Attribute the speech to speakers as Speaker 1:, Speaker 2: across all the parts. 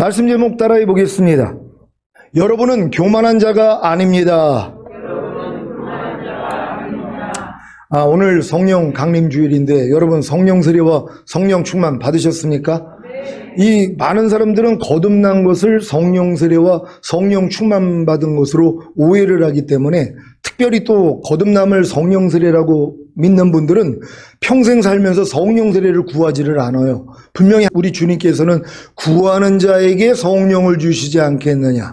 Speaker 1: 말씀 제목 따라해 보겠습니다. 여러분은 교만한 자가 아닙니다. 오늘 성령 강림주일인데 여러분 성령 세례와 성령 충만 받으셨습니까? 이 많은 사람들은 거듭난 것을 성령 세례와 성령 충만 받은 것으로 오해를 하기 때문에, 특별히 또 거듭남을 성령 세례라고 믿는 분들은 평생 살면서 성령 세례를 구하지를 않아요. 분명히 우리 주님께서는 구하는 자에게 성령을 주시지 않겠느냐.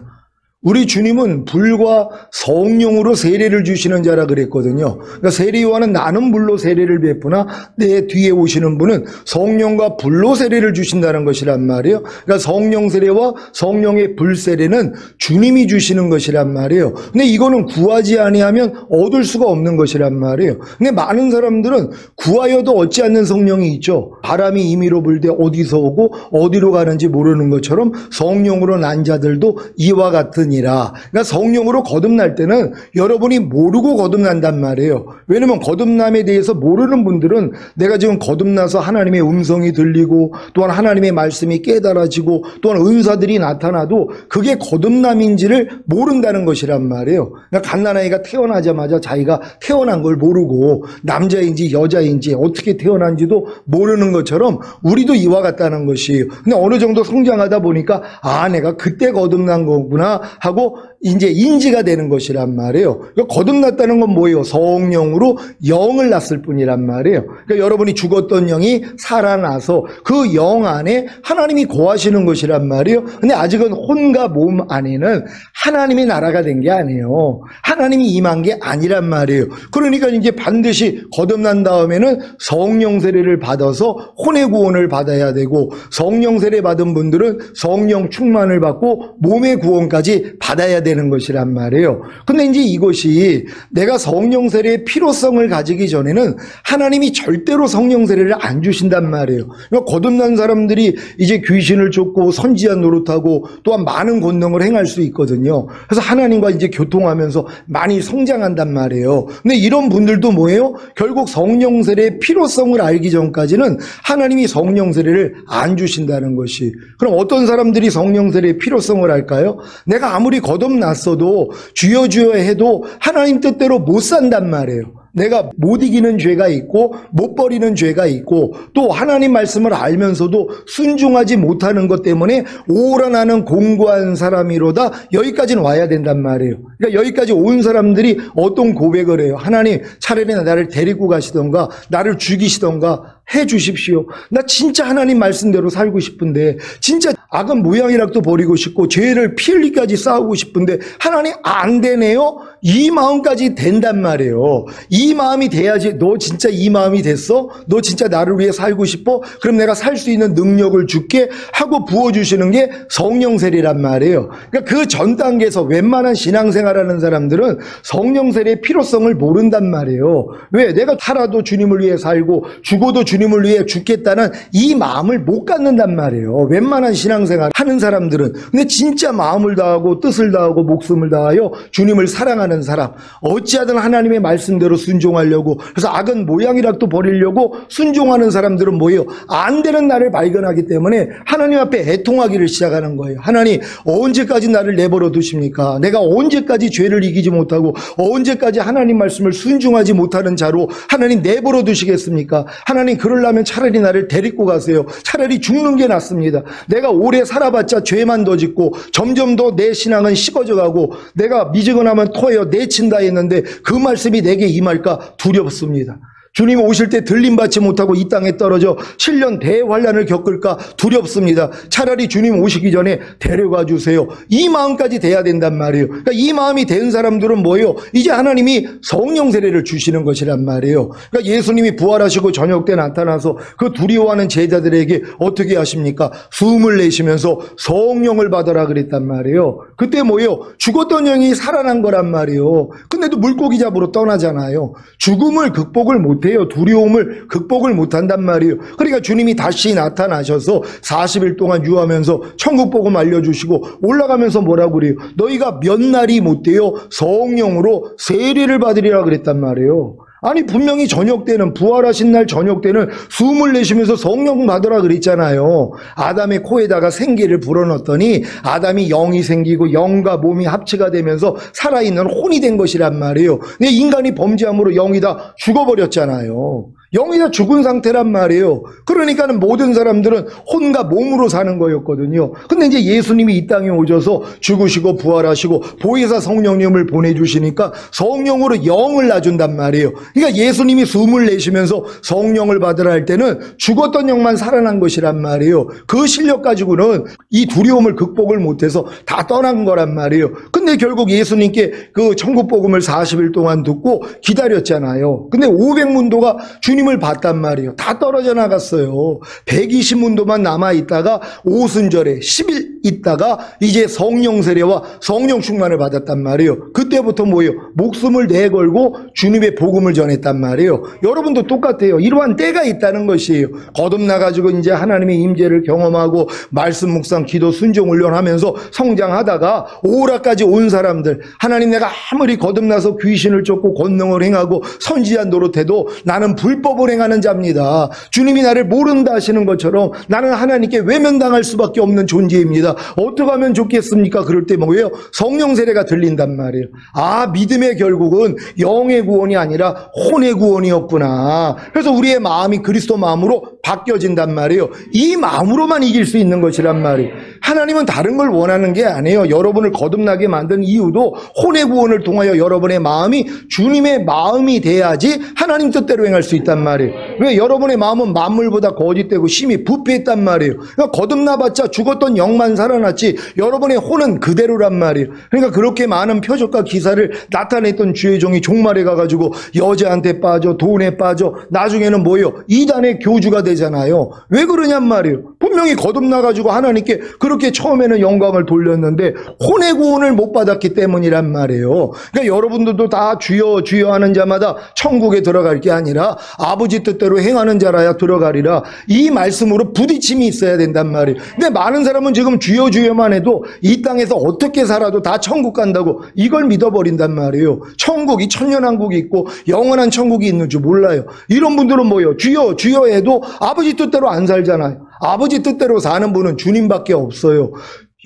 Speaker 1: 우리 주님은 불과 성령으로 세례를 주시는 자라 그랬거든요. 그러니까 세례요한은 나는 불로 세례를 베푸나 내 뒤에 오시는 분은 성령과 불로 세례를 주신다는 것이란 말이에요. 그러니까 성령 세례와 성령의 불 세례는 주님이 주시는 것이란 말이에요. 근데 이거는 구하지 아니하면 얻을 수가 없는 것이란 말이에요. 근데 많은 사람들은 구하여도 얻지 않는 성령이 있죠. 바람이 임의로 불 때 어디서 오고 어디로 가는지 모르는 것처럼 성령으로 난 자들도 이와 같은 그러니까 성령으로 거듭날 때는 여러분이 모르고 거듭난단 말이에요. 왜냐면 거듭남에 대해서 모르는 분들은 내가 지금 거듭나서 하나님의 음성이 들리고 또한 하나님의 말씀이 깨달아지고 또한 은사들이 나타나도 그게 거듭남인지를 모른다는 것이란 말이에요. 그러니까 갓난아이가 태어나자마자 자기가 태어난 걸 모르고 남자인지 여자인지 어떻게 태어난지도 모르는 것처럼 우리도 이와 같다는 것이에요. 근데 어느 정도 성장하다 보니까 내가 그때 거듭난 거구나 하고 이제 인지가 되는 것이란 말이에요. 거듭났다는 건 뭐예요? 성령으로 영을 낳았을 뿐이란 말이에요. 그러니까 여러분이 죽었던 영이 살아나서 그 영 안에 하나님이 거하시는 것이란 말이에요. 근데 아직은 혼과 몸 안에는 하나님의 나라가 된 게 아니에요. 하나님이 임한 게 아니란 말이에요. 그러니까 이제 반드시 거듭난 다음에는 성령 세례를 받아서 혼의 구원을 받아야 되고, 성령 세례 받은 분들은 성령 충만을 받고 몸의 구원까지 받아야 되는 것이란 말이에요. 근데 이제 이것이 내가 성령 세례의 필요성을 가지기 전에는 하나님이 절대로 성령 세례를 안 주신단 말이에요. 그러니까 거듭난 사람들이 이제 귀신을 쫓고 선지자 노릇하고 또한 많은 권능을 행할 수 있거든요. 그래서 하나님과 이제 교통하면서 많이 성장한단 말이에요. 근데 이런 분들도 뭐예요? 결국 성령 세례의 필요성을 알기 전까지는 하나님이 성령 세례를 안 주신다는 것이. 그럼 어떤 사람들이 성령 세례의 필요성을 알까요? 내가 아무리 거듭났어도 주여 주여 해도 하나님 뜻대로 못 산단 말이에요. 내가 못 이기는 죄가 있고 못 버리는 죄가 있고 또 하나님 말씀을 알면서도 순종하지 못하는 것 때문에 오라 나는 공고한 사람이로다, 여기까지는 와야 된단 말이에요. 그러니까 여기까지 온 사람들이 어떤 고백을 해요? 하나님, 차라리 나를 데리고 가시던가 나를 죽이시던가 해 주십시오. 나 진짜 하나님 말씀대로 살고 싶은데, 진짜 악은 모양이라도 버리고 싶고 죄를 피 흘리기까지 싸우고 싶은데 하나님 안 되네요? 이 마음까지 된단 말이에요. 이 마음이 돼야지. 너 진짜 이 마음이 됐어? 너 진짜 나를 위해 살고 싶어? 그럼 내가 살 수 있는 능력을 줄게 하고 부어주시는 게 성령 세례란 말이에요. 그러니까 그 전 단계에서 웬만한 신앙생활하는 사람들은 성령 세례의 필요성을 모른단 말이에요. 왜? 내가 살아도 주님을 위해 살고 죽어도 주님을 위해 죽겠다는 이 마음을 못 갖는단 말이에요. 웬만한 신앙생활 하는 사람들은. 근데 진짜 마음을 다하고 뜻을 다하고 목숨을 다하여 주님을 사랑하는 사람, 어찌하든 하나님의 말씀대로 순종하려고, 그래서 악은 모양이라도 버리려고 순종하는 사람들은 뭐예요? 안 되는 나를 발견하기 때문에 하나님 앞에 애통하기를 시작하는 거예요. 하나님, 언제까지 나를 내버려 두십니까? 내가 언제까지 죄를 이기지 못하고 언제까지 하나님 말씀을 순종하지 못하는 자로 하나님 내버려 두시겠습니까? 하나님, 그러려면 차라리 나를 데리고 가세요. 차라리 죽는 게 낫습니다. 내가 오래 살아봤자 죄만 더 짓고 점점 더 내 신앙은 식어져 가고 내가 미지근하면 토해요 내친다 했는데 그 말씀이 내게 임할까 두렵습니다. 주님 오실 때 들림받지 못하고 이 땅에 떨어져 7년 대환란을 겪을까 두렵습니다. 차라리 주님 오시기 전에 데려가 주세요. 이 마음까지 돼야 된단 말이에요. 그러니까 이 마음이 된 사람들은 뭐예요? 이제 하나님이 성령 세례를 주시는 것이란 말이에요. 그러니까 예수님이 부활하시고 저녁 때 나타나서 그 두려워하는 제자들에게 어떻게 하십니까? 숨을 내쉬면서 성령을 받아라 그랬단 말이에요. 그때 뭐예요? 죽었던 영이 살아난 거란 말이에요. 근데도 물고기 잡으러 떠나잖아요. 죽음을 극복을 못해 두려움을 극복을 못한단 말이에요. 그러니까 주님이 다시 나타나셔서 40일 동안 유하면서 천국 복음 알려주시고 올라가면서 뭐라고 그래요? 너희가 몇 날이 못되어 성령으로 세례를 받으리라 그랬단 말이에요. 아니 분명히 저녁 때는 부활하신 날 저녁 때는 숨을 내쉬면서 성령 받으라 그랬잖아요. 아담의 코에다가 생기를 불어넣었더니 아담이 영이 생기고 영과 몸이 합체가 되면서 살아있는 혼이 된 것이란 말이에요. 근데 인간이 범죄함으로 영이 다 죽어버렸잖아요. 영이 다 죽은 상태란 말이에요. 그러니까는 모든 사람들은 혼과 몸으로 사는 거였거든요. 근데 이제 예수님이 이 땅에 오셔서 죽으시고 부활하시고 보혜사 성령님을 보내주시니까 성령으로 영을 놔준단 말이에요. 그러니까 예수님이 숨을 내쉬면서 성령을 받으라 할 때는 죽었던 영만 살아난 것이란 말이에요. 그 실력 가지고는 이 두려움을 극복을 못해서 다 떠난 거란 말이에요. 근데 결국 예수님께 그 천국 복음을 40일 동안 듣고 기다렸잖아요. 근데 500문도가 주님을 봤단 말이에요. 다 떨어져 나갔어요. 120문도만 남아있다가 오순절에 10일 있다가 이제 성령 세례와 성령 충만을 받았단 말이에요. 그때부터 뭐예요? 목숨을 내걸고 주님의 복음을 전했단 말이에요. 여러분도 똑같아요. 이러한 때가 있다는 것이에요. 거듭나가지고 이제 하나님의 임재를 경험하고 말씀 묵상 기도 순종 훈련하면서 성장하다가 오라까지 온 사람들, 하나님 내가 아무리 거듭나서 귀신을 쫓고 권능을 행하고 선지자 노릇해도 나는 불법을 행하는 자입니다. 주님이 나를 모른다 하시는 것처럼 나는 하나님께 외면당할 수밖에 없는 존재입니다. 어떻게 하면 좋겠습니까? 그럴 때 뭐예요? 성령 세례가 들린단 말이에요. 아, 믿음의 결국은 영의 구원이 아니라 혼의 구원이었구나. 그래서 우리의 마음이 그리스도 마음으로 바뀌어진단 말이에요. 이 마음으로만 이길 수 있는 것이란 말이에요. 하나님은 다른 걸 원하는 게 아니에요. 여러분을 거듭나게 만든 이유도 혼의 구원을 통하여 여러분의 마음이 주님의 마음이 돼야지 하나님 뜻대로 행할 수 있단 말이에요. 왜? 여러분의 마음은 만물보다 거짓되고 심히 부패했단 말이에요. 그러니까 거듭나봤자 죽었던 영만 살아났지 여러분의 혼은 그대로란 말이에요. 그러니까 그렇게 많은 표적과 기사를 나타냈던 주의 종이 종말에 가가지고 여자한테 빠져 돈에 빠져 나중에는 뭐예요? 이단의 교주가 되잖아요. 왜 그러냔 말이에요. 분명히 거듭나가지고 하나님께 그렇게 처음에는 영광을 돌렸는데 혼의 구원을 못 받았기 때문이란 말이에요. 그러니까 여러분들도 다 주여 주여 하는 자마다 천국에 들어갈 게 아니라 아버지 뜻대로 행하는 자라야 들어가리라. 이 말씀으로 부딪힘이 있어야 된단 말이에요. 근데 많은 사람은 지금 주여 주여만 해도 이 땅에서 어떻게 살아도 다 천국 간다고 이걸 믿어버린단 말이에요. 천국이 천년왕국이 있고 영원한 천국이 있는 줄 몰라요. 이런 분들은 뭐예요? 주여 주여 해도 아버지 뜻대로 안 살잖아요. 아버지 뜻대로 사는 분은 주님밖에 없어요.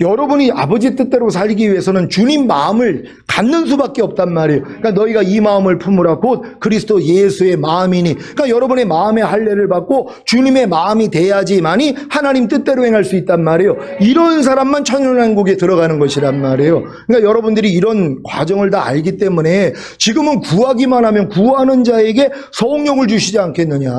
Speaker 1: 여러분이 아버지 뜻대로 살기 위해서는 주님 마음을 갖는 수밖에 없단 말이에요. 그러니까 너희가 이 마음을 품으라 곧 그리스도 예수의 마음이니. 그러니까 여러분의 마음의 할례를 받고 주님의 마음이 돼야지만이 하나님 뜻대로 행할 수 있단 말이에요. 이런 사람만 천년왕국에 들어가는 것이란 말이에요. 그러니까 여러분들이 이런 과정을 다 알기 때문에 지금은 구하기만 하면 구하는 자에게 성령을 주시지 않겠느냐.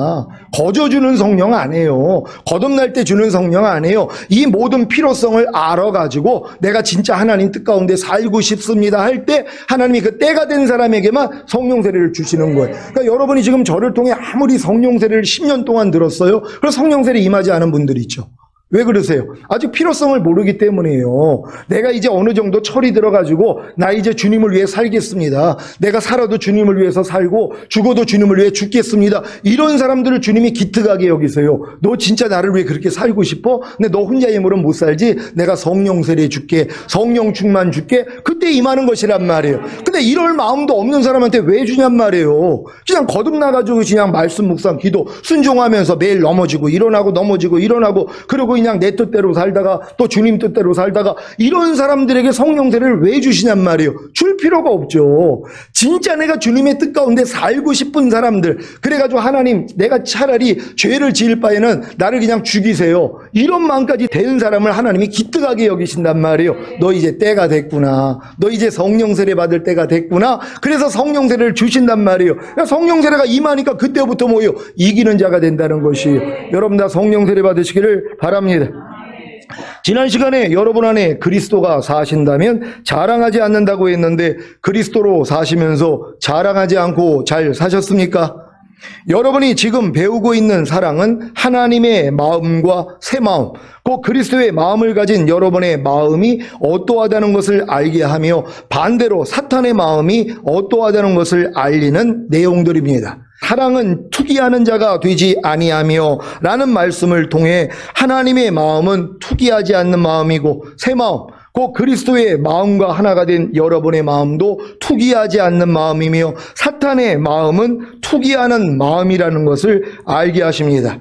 Speaker 1: 거저 주는 성령 아니에요. 거듭날 때 주는 성령 아니에요. 이 모든 필요성을 알아가지고 내가 진짜 하나님 뜻 가운데 살고 싶습니다 할 때 하나님이 그 때가 된 사람에게만 성령 세례를 주시는 거예요. 그러니까 여러분이 지금 저를 통해 아무리 성령 세례를 10년 동안 들었어요. 그래서 성령 세례 임하지 않은 분들이 있죠. 왜 그러세요? 아직 필요성을 모르기 때문이에요. 내가 이제 어느 정도 철이 들어가지고 나 이제 주님을 위해 살겠습니다. 내가 살아도 주님을 위해서 살고 죽어도 주님을 위해 죽겠습니다. 이런 사람들을 주님이 기특하게 여기세요. 너 진짜 나를 위해 그렇게 살고 싶어? 근데 너 혼자 힘으로는 못 살지? 내가 성령 세례 줄게. 성령 충만 줄게. 그때 임하는 것이란 말이에요. 근데 이럴 마음도 없는 사람한테 왜 주냔 말이에요. 그냥 거듭나가지고 그냥 말씀 묵상 기도 순종하면서 매일 넘어지고 일어나고 넘어지고 일어나고 그리고 그냥 내 뜻대로 살다가 또 주님 뜻대로 살다가 이런 사람들에게 성령 세례를 왜 주시냔 말이에요. 줄 필요가 없죠. 진짜 내가 주님의 뜻 가운데 살고 싶은 사람들, 그래가지고 하나님 내가 차라리 죄를 지을 바에는 나를 그냥 죽이세요. 이런 마음까지 되는 사람을 하나님이 기특하게 여기신단 말이에요. 너 이제 때가 됐구나. 너 이제 성령 세례 받을 때가 됐구나. 그래서 성령 세례를 주신단 말이에요. 성령 세례가 임하니까 그때부터 뭐예요? 이기는 자가 된다는 것이에요. 여러분 다 성령 세례 받으시기를 바랍니다. 지난 시간에 여러분 안에 그리스도가 사신다면 자랑하지 않는다고 했는데 그리스도로 사시면서 자랑하지 않고 잘 사셨습니까? 여러분이 지금 배우고 있는 사랑은 하나님의 마음과 새 마음, 곧 그리스도의 마음을 가진 여러분의 마음이 어떠하다는 것을 알게 하며 반대로 사탄의 마음이 어떠하다는 것을 알리는 내용들입니다. 사랑은 투기하는 자가 되지 아니하며 라는 말씀을 통해 하나님의 마음은 투기하지 않는 마음이고 새 마음, 곧 그리스도의 마음과 하나가 된 여러분의 마음도 투기하지 않는 마음이며 사탄의 마음은 투기하는 마음이라는 것을 알게 하십니다.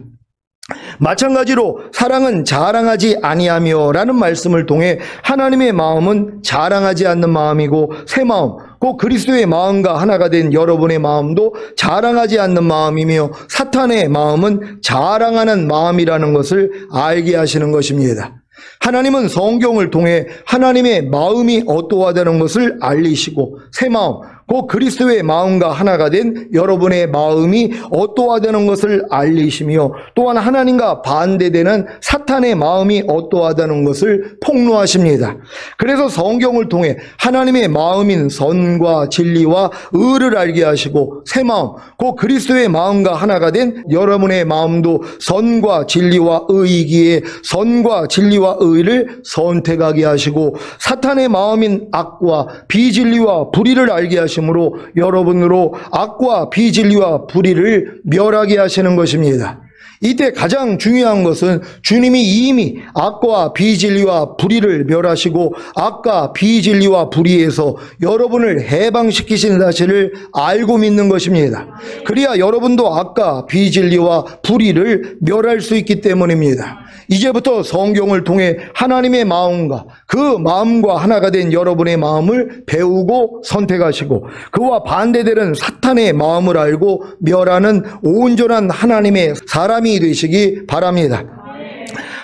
Speaker 1: 마찬가지로 사랑은 자랑하지 아니하며 라는 말씀을 통해 하나님의 마음은 자랑하지 않는 마음이고 새 마음, 곧 그리스도의 마음과 하나가 된 여러분의 마음도 자랑하지 않는 마음이며 사탄의 마음은 자랑하는 마음이라는 것을 알게 하시는 것입니다. 하나님은 성경을 통해 하나님의 마음이 어떠하다는 것을 알리시고 새 마음, 곧 그리스도의 마음과 하나가 된 여러분의 마음이 어떠하다는 것을 알리시며 또한 하나님과 반대되는 사탄의 마음이 어떠하다는 것을 폭로하십니다. 그래서 성경을 통해 하나님의 마음인 선과 진리와 의를 알게 하시고 새 마음, 곧 그리스도의 마음과 하나가 된 여러분의 마음도 선과 진리와 의이기에 선과 진리와 의를 선택하게 하시고 사탄의 마음인 악과 비진리와 불의를 알게 하심으로 여러분으로 악과 비진리와 불의를 멸하게 하시는 것입니다. 이때 가장 중요한 것은 주님이 이미 악과 비진리와 불의를 멸하시고 악과 비진리와 불의에서 여러분을 해방시키신 사실을 알고 믿는 것입니다. 그래야 여러분도 악과 비진리와 불의를 멸할 수 있기 때문입니다. 이제부터 성경을 통해 하나님의 마음과 그 마음과 하나가 된 여러분의 마음을 배우고 선택하시고 그와 반대되는 사탄의 마음을 알고 멸하는 온전한 하나님의 사람이 되시기 바랍니다.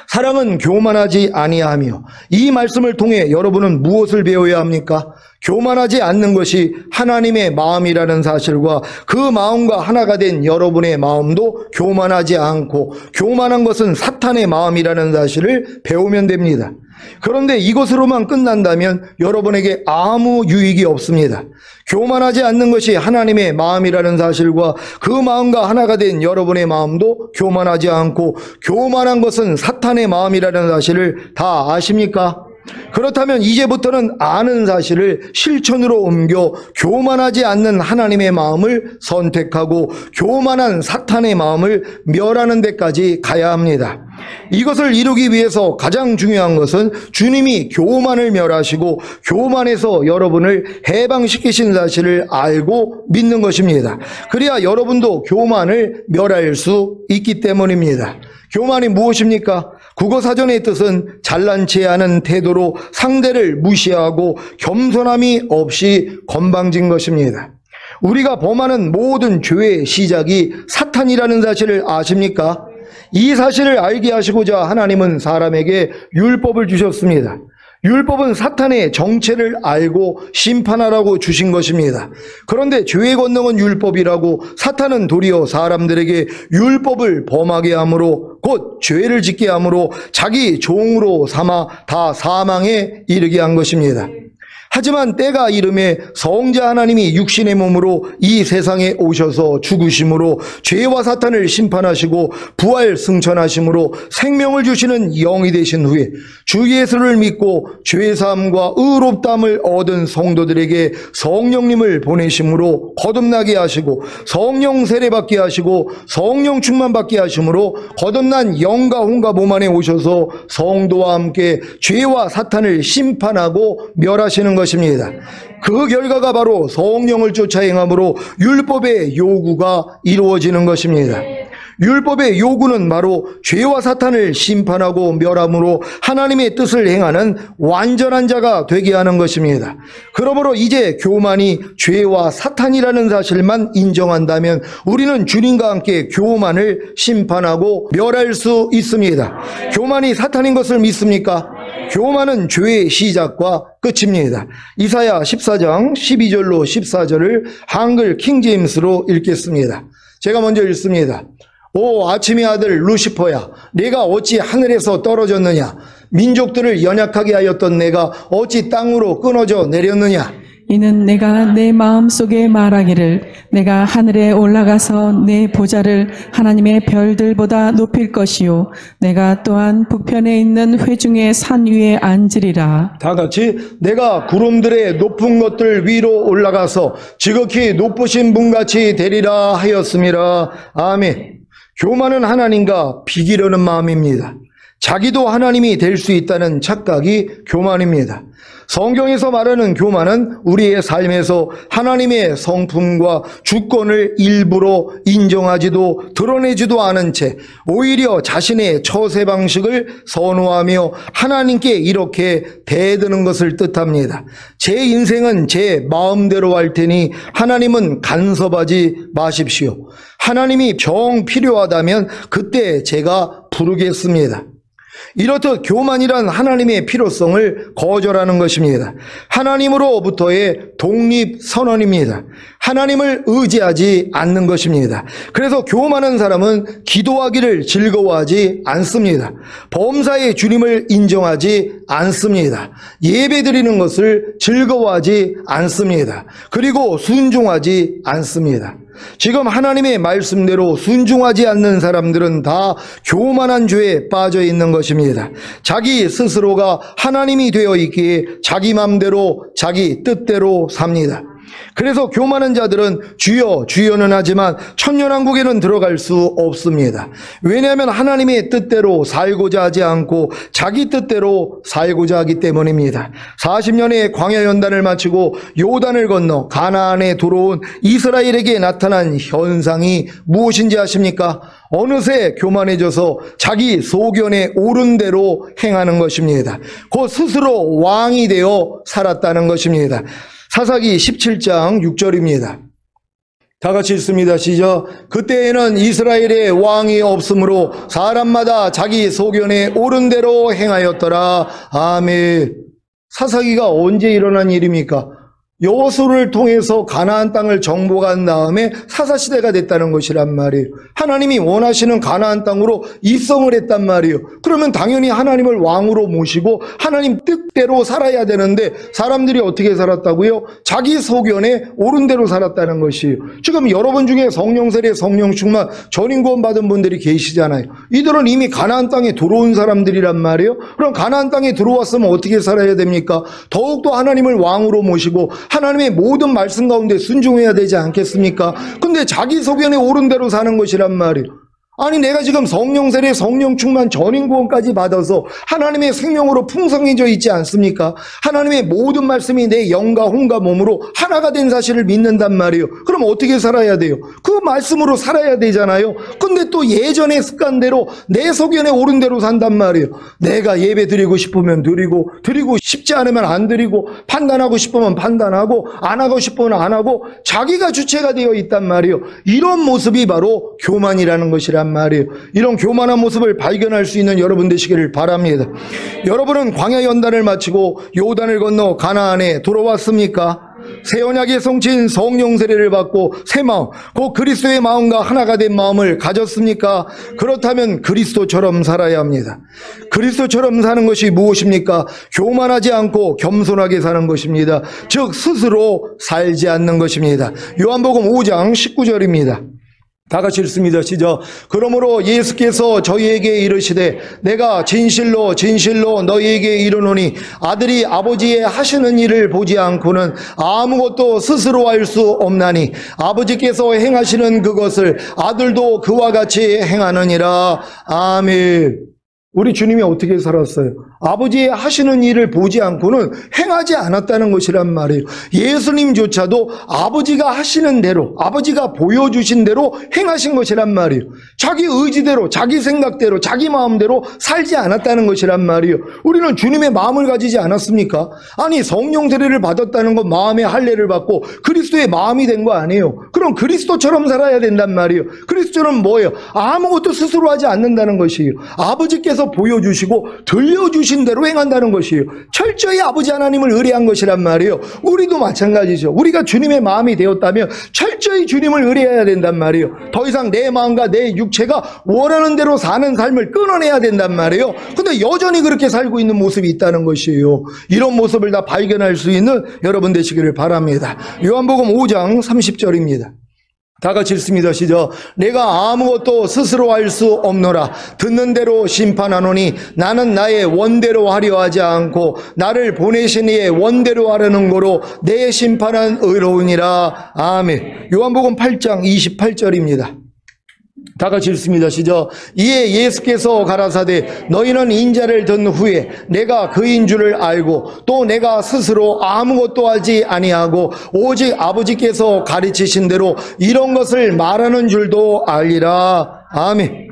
Speaker 1: 사랑은 교만하지 아니하며 이 말씀을 통해 여러분은 무엇을 배워야 합니까? 교만하지 않는 것이 하나님의 마음이라는 사실과 그 마음과 하나가 된 여러분의 마음도 교만하지 않고 교만한 것은 사탄의 마음이라는 사실을 배우면 됩니다. 그런데 이것으로만 끝난다면 여러분에게 아무 유익이 없습니다. 교만하지 않는 것이 하나님의 마음이라는 사실과 그 마음과 하나가 된 여러분의 마음도 교만하지 않고 교만한 것은 사탄의 마음이라는 사실을 다 아십니까? 그렇다면 이제부터는 아는 사실을 실천으로 옮겨 교만하지 않는 하나님의 마음을 선택하고 교만한 사탄의 마음을 멸하는 데까지 가야 합니다. 이것을 이루기 위해서 가장 중요한 것은 주님이 교만을 멸하시고 교만에서 여러분을 해방시키신 사실을 알고 믿는 것입니다. 그래야 여러분도 교만을 멸할 수 있기 때문입니다. 교만이 무엇입니까? 국어사전의 뜻은 잘난 체 하는 태도로 상대를 무시하고 겸손함이 없이 건방진 것입니다. 우리가 범하는 모든 죄의 시작이 사탄이라는 사실을 아십니까? 이 사실을 알게 하시고자 하나님은 사람에게 율법을 주셨습니다. 율법은 사탄의 정체를 알고 심판하라고 주신 것입니다. 그런데 죄의 권능은 율법이라고 사탄은 도리어 사람들에게 율법을 범하게 함으로 곧 죄를 짓게 함으로 자기 종으로 삼아 다 사망에 이르게 한 것입니다. 하지만 때가 이름에 성자 하나님이 육신의 몸으로 이 세상에 오셔서 죽으심으로 죄와 사탄을 심판하시고 부활 승천하심으로 생명을 주시는 영이 되신 후에 주 예수를 믿고 죄사함과 의롭다함을 얻은 성도들에게 성령님을 보내심으로 거듭나게 하시고 성령 세례받게 하시고 성령 충만받게 하심으로 거듭난 영과 혼과 몸 안에 오셔서 성도와 함께 죄와 사탄을 심판하고 멸하시는 것입니다. 그 결과가 바로 성령을 쫓아 행함으로 율법의 요구가 이루어지는 것입니다. 율법의 요구는 바로 죄와 사탄을 심판하고 멸함으로 하나님의 뜻을 행하는 완전한 자가 되게 하는 것입니다. 그러므로 이제 교만이 죄와 사탄이라는 사실만 인정한다면 우리는 주님과 함께 교만을 심판하고 멸할 수 있습니다. 교만이 사탄인 것을 믿습니까? 교만은 죄의 시작과 끝입니다. 이사야 14장 12절로 14절을 한글 킹제임스로 읽겠습니다. 제가 먼저 읽습니다. 오 아침의 아들 루시퍼야, 내가 어찌 하늘에서 떨어졌느냐? 민족들을 연약하게 하였던 내가 어찌 땅으로 끊어져 내렸느냐?
Speaker 2: 이는 내가 내 마음속에 말하기를 내가 하늘에 올라가서 내 보좌를 하나님의 별들보다 높일 것이요 내가 또한 북편에 있는 회중의 산 위에 앉으리라.
Speaker 1: 다 같이 내가 구름들의 높은 것들 위로 올라가서 지극히 높으신 분같이 되리라 하였음이라. 아멘. 교만은 하나님과 비기려는 마음입니다. 자기도 하나님이 될 수 있다는 착각이 교만입니다. 성경에서 말하는 교만은 우리의 삶에서 하나님의 성품과 주권을 일부러 인정하지도 드러내지도 않은 채 오히려 자신의 처세 방식을 선호하며 하나님께 이렇게 대드는 것을 뜻합니다. 제 인생은 제 마음대로 할 테니 하나님은 간섭하지 마십시오. 하나님이 정 필요하다면 그때 제가 부르겠습니다. 이렇듯 교만이란 하나님의 필요성을 거절하는 것입니다. 하나님으로부터의 독립선언입니다. 하나님을 의지하지 않는 것입니다. 그래서 교만한 사람은 기도하기를 즐거워하지 않습니다. 범사의 주님을 인정하지 않습니다. 예배드리는 것을 즐거워하지 않습니다. 그리고 순종하지 않습니다. 지금 하나님의 말씀대로 순종하지 않는 사람들은 다 교만한 죄에 빠져 있는 것입니다. 자기 스스로가 하나님이 되어 있기에 자기 맘대로 자기 뜻대로 삽니다. 그래서 교만한 자들은 주여 주여는 하지만 천년왕국에는 들어갈 수 없습니다. 왜냐하면 하나님의 뜻대로 살고자 하지 않고 자기 뜻대로 살고자 하기 때문입니다. 40년의 광야 연단을 마치고 요단을 건너 가나안에 들어온 이스라엘에게 나타난 현상이 무엇인지 아십니까? 어느새 교만해져서 자기 소견에 옳은 대로 행하는 것입니다. 곧 스스로 왕이 되어 살았다는 것입니다. 사사기 17장 6절입니다. 다 같이 읽습니다. 시작. 그때에는 이스라엘에 왕이 없으므로 사람마다 자기 소견에 옳은 대로 행하였더라. 아멘. 사사기가 언제 일어난 일입니까? 여호수아를 통해서 가나안 땅을 정복한 다음에 사사시대가 됐다는 것이란 말이에요. 하나님이 원하시는 가나안 땅으로 입성을 했단 말이에요. 그러면 당연히 하나님을 왕으로 모시고 하나님 뜻대로 살아야 되는데 사람들이 어떻게 살았다고요? 자기 소견에 옳은 대로 살았다는 것이에요. 지금 여러분 중에 성령 세례, 성령 충만, 전임 구원 받은 분들이 계시잖아요. 이들은 이미 가나안 땅에 들어온 사람들이란 말이에요. 그럼 가나안 땅에 들어왔으면 어떻게 살아야 됩니까? 더욱더 하나님을 왕으로 모시고 하나님의 모든 말씀 가운데 순종해야 되지 않겠습니까? 근데 자기 소견에 옳은 대로 사는 것이란 말이에요. 아니 내가 지금 성령 세례, 성령 충만, 전임 구원까지 받아서 하나님의 생명으로 풍성해져 있지 않습니까? 하나님의 모든 말씀이 내 영과 혼과 몸으로 하나가 된 사실을 믿는단 말이에요. 그럼 어떻게 살아야 돼요? 그 말씀으로 살아야 되잖아요. 근데 또 예전의 습관대로 내 소견에 옳은 대로 산단 말이에요. 내가 예배 드리고 싶으면 드리고 싶지 않으면 안 드리고 판단하고 싶으면 판단하고 안 하고 싶으면 안 하고 자기가 주체가 되어 있단 말이에요. 이런 모습이 바로 교만이라는 것이란 말이에요. 이런 교만한 모습을 발견할 수 있는 여러분 되시기를 바랍니다. 여러분은 광야 연단을 마치고 요단을 건너 가나안에 들어왔습니까? 새 언약의 성취인 성령 세례를 받고 새 마음, 곧 그리스도의 마음과 하나가 된 마음을 가졌습니까? 그렇다면 그리스도처럼 살아야 합니다. 그리스도처럼 사는 것이 무엇입니까? 교만하지 않고 겸손하게 사는 것입니다. 즉 스스로 살지 않는 것입니다. 요한복음 5장 19절입니다. 다 같이 읽습니다. 시작. 그러므로 예수께서 저희에게 이르시되 내가 진실로 진실로 너희에게 이르노니 아들이 아버지의 하시는 일을 보지 않고는 아무것도 스스로 할 수 없나니 아버지께서 행하시는 그것을 아들도 그와 같이 행하느니라. 아멘. 우리 주님이 어떻게 살았어요? 아버지의 하시는 일을 보지 않고는 행하지 않았다는 것이란 말이에요. 예수님조차도 아버지가 하시는 대로, 아버지가 보여주신 대로 행하신 것이란 말이에요. 자기 의지대로, 자기 생각대로, 자기 마음대로 살지 않았다는 것이란 말이에요. 우리는 주님의 마음을 가지지 않았습니까? 아니 성령 세례를 받았다는 건 마음의 할례를 받고 그리스도의 마음이 된 거 아니에요. 그럼 그리스도처럼 살아야 된단 말이에요. 그리스도는 뭐예요? 아무것도 스스로 하지 않는다는 것이에요. 아버지께서 보여주시고 들려주신 대로 행한다는 것이에요. 철저히 아버지 하나님을 의뢰한 것이란 말이에요. 우리도 마찬가지죠. 우리가 주님의 마음이 되었다면 철저히 주님을 의뢰해야 된단 말이에요. 더 이상 내 마음과 내 육체가 원하는 대로 사는 삶을 끊어내야 된단 말이에요. 근데 여전히 그렇게 살고 있는 모습이 있다는 것이에요. 이런 모습을 다 발견할 수 있는 여러분 되시기를 바랍니다. 요한복음 5장 30절입니다. 다 같이 읽습니다. 시작. 내가 아무것도 스스로 할 수 없노라. 듣는 대로 심판하노니 나는 나의 원대로 하려 하지 않고 나를 보내신 이의 원대로 하려는 거로 내 심판은 의로우니라. 아멘. 요한복음 8장 28절입니다. 다 같이 읽습니다. 시작. 이에 예수께서 가라사대 너희는 인자를 든 후에 내가 그인 줄을 알고 또 내가 스스로 아무것도 하지 아니하고 오직 아버지께서 가르치신 대로 이런 것을 말하는 줄도 알리라. 아멘.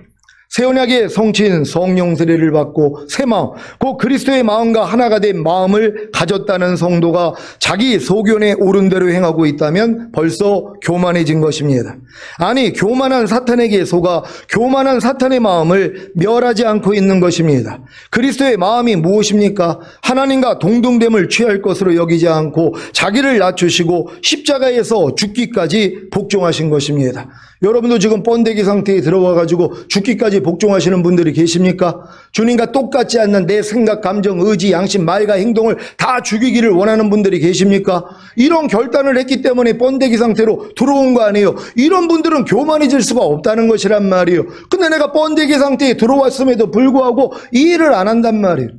Speaker 1: 새 언약의 성취인 성령 세례를 받고 새 마음, 곧 그리스도의 마음과 하나가 된 마음을 가졌다는 성도가 자기 소견에 옳은 대로 행하고 있다면 벌써 교만해진 것입니다. 아니, 교만한 사탄에게 속아 교만한 사탄의 마음을 멸하지 않고 있는 것입니다. 그리스도의 마음이 무엇입니까? 하나님과 동등됨을 취할 것으로 여기지 않고 자기를 낮추시고 십자가에서 죽기까지 복종하신 것입니다. 여러분도 지금 번데기 상태에 들어와가지고 죽기까지 복종하시는 분들이 계십니까? 주님과 똑같지 않는 내 생각, 감정, 의지, 양심, 말과 행동을 다 죽이기를 원하는 분들이 계십니까? 이런 결단을 했기 때문에 번데기 상태로 들어온 거 아니에요. 이런 분들은 교만해질 수가 없다는 것이란 말이에요. 근데 내가 번데기 상태에 들어왔음에도 불구하고 이 일을 안 한단 말이에요.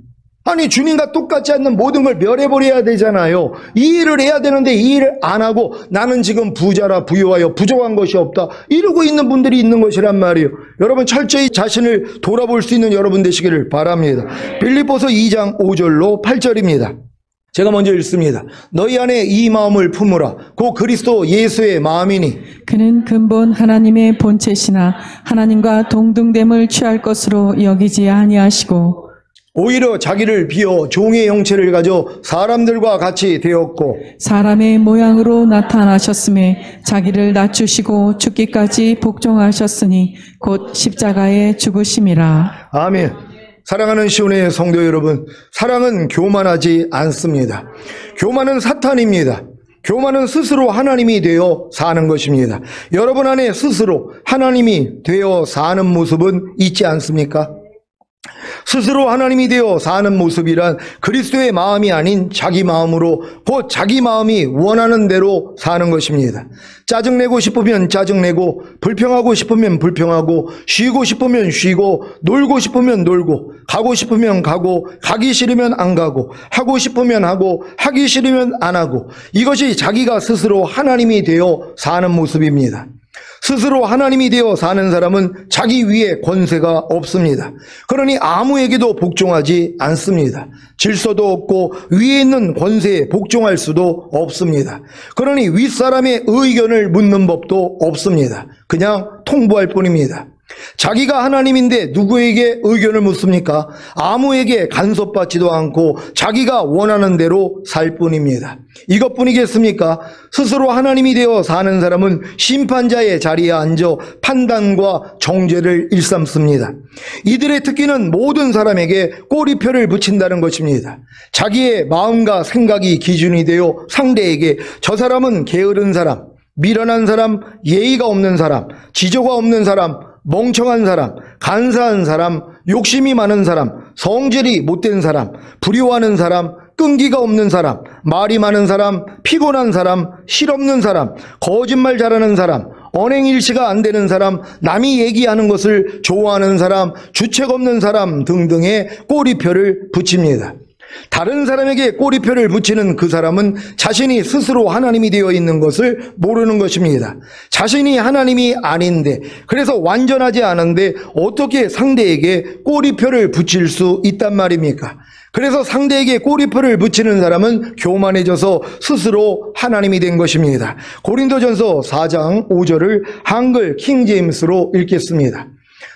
Speaker 1: 아니, 주님과 똑같지 않는 모든 걸 멸해버려야 되잖아요. 이 일을 해야 되는데 이 일을 안 하고 나는 지금 부자라 부유하여 부족한 것이 없다 이러고 있는 분들이 있는 것이란 말이에요. 여러분 철저히 자신을 돌아볼 수 있는 여러분 되시기를 바랍니다. 빌립보서 2장 5절로 8절입니다. 제가 먼저 읽습니다. 너희 안에 이 마음을 품으라. 곧 그리스도 예수의 마음이니
Speaker 2: 그는 근본 하나님의 본체시나 하나님과 동등됨을 취할 것으로 여기지 아니하시고
Speaker 1: 오히려 자기를 비어 종의 형체를 가져 사람들과 같이 되었고
Speaker 2: 사람의 모양으로 나타나셨음에 자기를 낮추시고 죽기까지 복종하셨으니 곧 십자가에 죽으심이라.
Speaker 1: 아멘. 사랑하는 시온의 성도 여러분, 사랑은 교만하지 않습니다. 교만은 사탄입니다. 교만은 스스로 하나님이 되어 사는 것입니다. 여러분 안에 스스로 하나님이 되어 사는 모습은 있지 않습니까? 스스로 하나님이 되어 사는 모습이란 그리스도의 마음이 아닌 자기 마음으로 곧 자기 마음이 원하는 대로 사는 것입니다. 짜증내고 싶으면 짜증내고 불평하고 싶으면 불평하고 쉬고 싶으면 쉬고 놀고 싶으면 놀고 가고 싶으면 가고 가기 싫으면 안 가고 하고 싶으면 하고 하기 싫으면 안 하고 이것이 자기가 스스로 하나님이 되어 사는 모습입니다. 스스로 하나님이 되어 사는 사람은 자기 위에 권세가 없습니다. 그러니 아무에게도 복종하지 않습니다. 질서도 없고 위에 있는 권세에 복종할 수도 없습니다. 그러니 윗사람의 의견을 묻는 법도 없습니다. 그냥 통보할 뿐입니다. 자기가 하나님인데 누구에게 의견을 묻습니까? 아무에게 간섭받지도 않고 자기가 원하는 대로 살 뿐입니다. 이것뿐이겠습니까? 스스로 하나님이 되어 사는 사람은 심판자의 자리에 앉아 판단과 정죄를 일삼습니다. 이들의 특기는 모든 사람에게 꼬리표를 붙인다는 것입니다. 자기의 마음과 생각이 기준이 되어 상대에게 저 사람은 게으른 사람, 미련한 사람, 예의가 없는 사람, 지조가 없는 사람, 멍청한 사람, 간사한 사람, 욕심이 많은 사람, 성질이 못된 사람, 불효하는 사람, 끈기가 없는 사람, 말이 많은 사람, 피곤한 사람, 실없는 사람, 거짓말 잘하는 사람, 언행일치가 안 되는 사람, 남이 얘기하는 것을 좋아하는 사람, 주책 없는 사람 등등의 꼬리표를 붙입니다. 다른 사람에게 꼬리표를 붙이는 그 사람은 자신이 스스로 하나님이 되어 있는 것을 모르는 것입니다. 자신이 하나님이 아닌데, 그래서 완전하지 않은데 어떻게 상대에게 꼬리표를 붙일 수 있단 말입니까? 그래서 상대에게 꼬리표를 붙이는 사람은 교만해져서 스스로 하나님이 된 것입니다. 고린도전서 4장 5절을 한글 킹제임스로 읽겠습니다.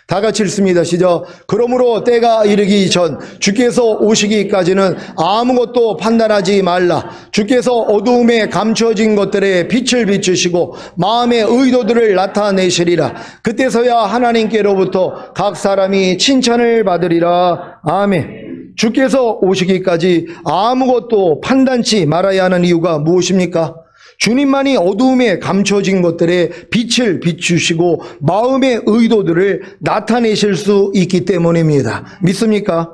Speaker 1: 다 같이 읽습니다. 시작. 그러므로 때가 이르기 전 주께서 오시기까지는 아무것도 판단하지 말라. 주께서 어두움에 감춰진 것들에 빛을 비추시고 마음의 의도들을 나타내시리라. 그때서야 하나님께로부터 각 사람이 칭찬을 받으리라. 아멘. 주께서 오시기까지 아무것도 판단치 말아야 하는 이유가 무엇입니까? 주님만이 어두움에 감춰진 것들에 빛을 비추시고 마음의 의도들을 나타내실 수 있기 때문입니다. 믿습니까?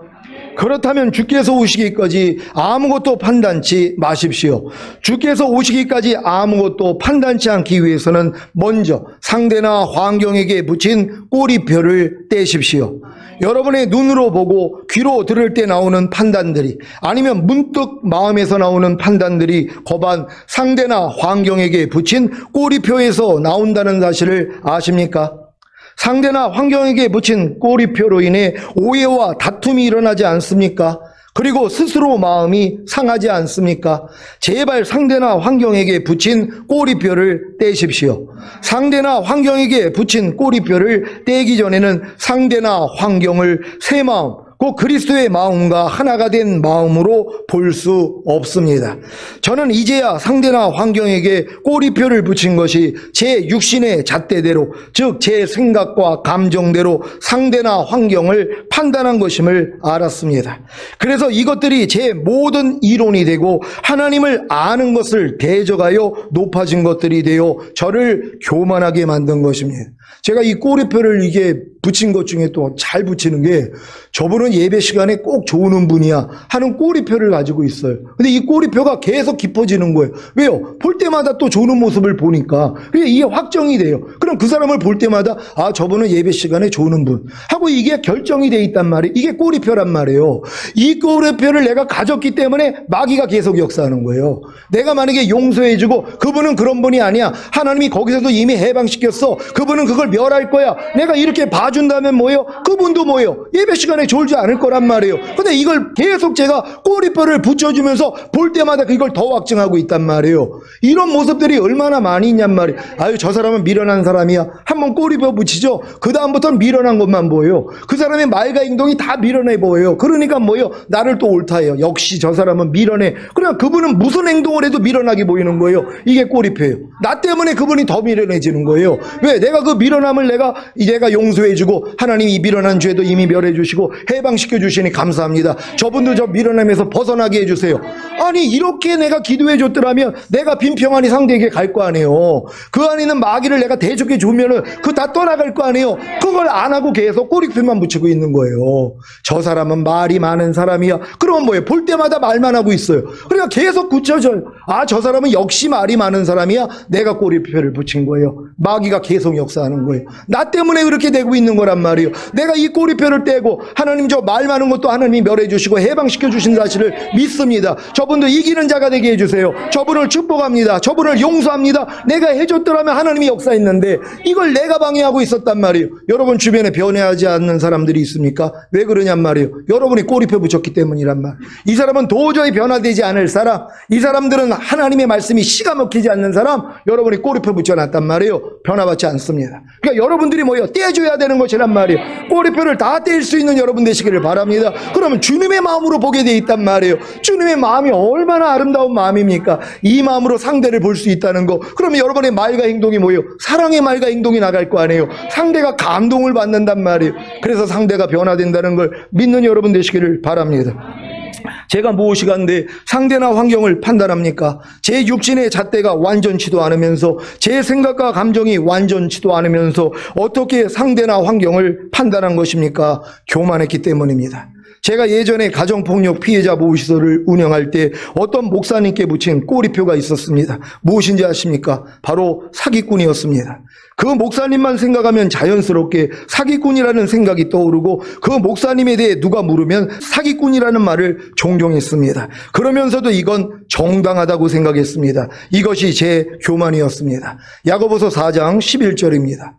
Speaker 1: 그렇다면 주께서 오시기까지 아무것도 판단치 마십시오. 주께서 오시기까지 아무것도 판단치 않기 위해서는 먼저 상대나 환경에게 붙인 꼬리표를 떼십시오. 여러분의 눈으로 보고 귀로 들을 때 나오는 판단들이 아니면 문득 마음에서 나오는 판단들이 거반 상대나 환경에게 붙인 꼬리표에서 나온다는 사실을 아십니까? 상대나 환경에게 붙인 꼬리표로 인해 오해와 다툼이 일어나지 않습니까? 그리고 스스로 마음이 상하지 않습니까? 제발 상대나 환경에게 붙인 꼬리표를 떼십시오. 상대나 환경에게 붙인 꼬리표를 떼기 전에는 상대나 환경을 새 마음, 곧 그리스도의 마음과 하나가 된 마음으로 볼 수 없습니다. 저는 이제야 상대나 환경에게 꼬리표를 붙인 것이 제 육신의 잣대대로, 즉 제 생각과 감정대로 상대나 환경을 판단한 것임을 알았습니다. 그래서 이것들이 제 모든 이론이 되고 하나님을 아는 것을 대적하여 높아진 것들이 되어 저를 교만하게 만든 것입니다. 제가 이 꼬리표를 이게 붙인 것 중에 또 잘 붙이는 게, 저분은 예배 시간에 꼭 좋은 분이야 하는 꼬리표를 가지고 있어요. 근데 이 꼬리표가 계속 깊어지는 거예요. 왜요? 볼 때마다 또 좋은 모습을 보니까 이게 확정이 돼요. 그럼 그 사람을 볼 때마다 아, 저분은 예배 시간에 좋은 분 하고 이게 결정이 돼 있단 말이에요. 이게 꼬리표란 말이에요. 이 꼬리표를 내가 가졌기 때문에 마귀가 계속 역사하는 거예요. 내가 만약에 용서해주고 그분은 그런 분이 아니야, 하나님이 거기서도 이미 해방시켰어, 그분은 그걸 멸할 거야, 내가 이렇게 봐준다면 뭐예요? 그분도 뭐예요? 예배 시간에 졸지 않을 거란 말이에요. 근데 이걸 계속 제가 꼬리표를 붙여주면서 볼 때마다 그걸 더 확증하고 있단 말이에요. 이런 모습들이 얼마나 많이 있냔 말이에요. 아유, 저 사람은 미련한 사람이야. 한번 꼬리표 붙이죠. 그 다음부터는 미련한 것만 보여요. 그 사람의 말과 행동이 다 미련해 보여요. 그러니까 뭐예요? 나를 또 옳다해요. 역시 저 사람은 미련해. 그러나 그분은 무슨 행동을 해도 미련하게 보이는 거예요. 이게 꼬리표예요. 나 때문에 그분이 더 미련해지는 거예요. 왜? 내가 그 미련함을 내가 용서해주고 하나님이 이 미련한 죄도 이미 멸해주시고 해방시켜주시니 감사합니다. 저분도 저 미련함에서 벗어나게 해주세요. 아니, 이렇게 내가 기도해줬더라면 내가 빈평안히 상대에게 갈 거 아니에요. 그 안에 있는 마귀를 내가 대적해주면은 그 다 떠나갈 거 아니에요. 그걸 안 하고 계속 꼬리표만 붙이고 있는 거예요. 저 사람은 말이 많은 사람이야. 그러면 뭐예요? 볼 때마다 말만 하고 있어요. 그러니까 계속 굳혀져요. 아, 저 사람은 역시 말이 많은 사람이야. 내가 꼬리표를 붙인 거예요. 마귀가 계속 역사하는 거예요. 나 때문에 그렇게 되고 있는 거란 말이에요. 내가 이 꼬리표를 떼고 하나님 저 말 많은 것도 하나님이 멸해주시고 해방시켜주신 사실을 믿습니다. 저분도 이기는 자가 되게 해주세요. 저분을 축복합니다. 저분을 용서합니다. 내가 해줬더라면 하나님이 역사했는데 이걸 내가 방해하고 있었단 말이에요. 여러분 주변에 변해하지 않는 사람들이 있습니까? 왜 그러냔 말이에요. 여러분이 꼬리표 붙였기 때문이란 말. 이 사람은 도저히 변화되지 않을 사람, 이 사람들은 하나님의 말씀이 씨가 먹히지 않는 사람, 여러분이 꼬리표 붙여놨단 말이에요. 변화받지 않습니다. 그러니까 여러분들이 뭐예요? 떼줘야 되는 것이란 말이에요. 꼬리표를 다 뗄 수 있는 여러분 되시기를 바랍니다. 그러면 주님의 마음으로 보게 돼 있단 말이에요. 주님의 마음이 얼마나 아름다운 마음입니까? 이 마음으로 상대를 볼 수 있다는 거. 그러면 여러분의 말과 행동이 뭐예요? 사랑의 말과 행동이 나갈 거 아니에요. 상대가 감동을 받는단 말이에요. 그래서 상대가 변화된다는 걸 믿는 여러분 되시기를 바랍니다. 제가 무엇이간데 상대나 환경을 판단합니까? 제 육신의 잣대가 완전치도 않으면서, 제 생각과 감정이 완전치도 않으면서 어떻게 상대나 환경을 판단한 것입니까? 교만했기 때문입니다. 제가 예전에 가정폭력 피해자 보호시설을 운영할 때 어떤 목사님께 붙인 꼬리표가 있었습니다. 무엇인지 아십니까? 바로 사기꾼이었습니다. 그 목사님만 생각하면 자연스럽게 사기꾼이라는 생각이 떠오르고, 그 목사님에 대해 누가 물으면 사기꾼이라는 말을 종종 했습니다. 그러면서도 이건 정당하다고 생각했습니다. 이것이 제 교만이었습니다. 야고보서 4장 11절입니다.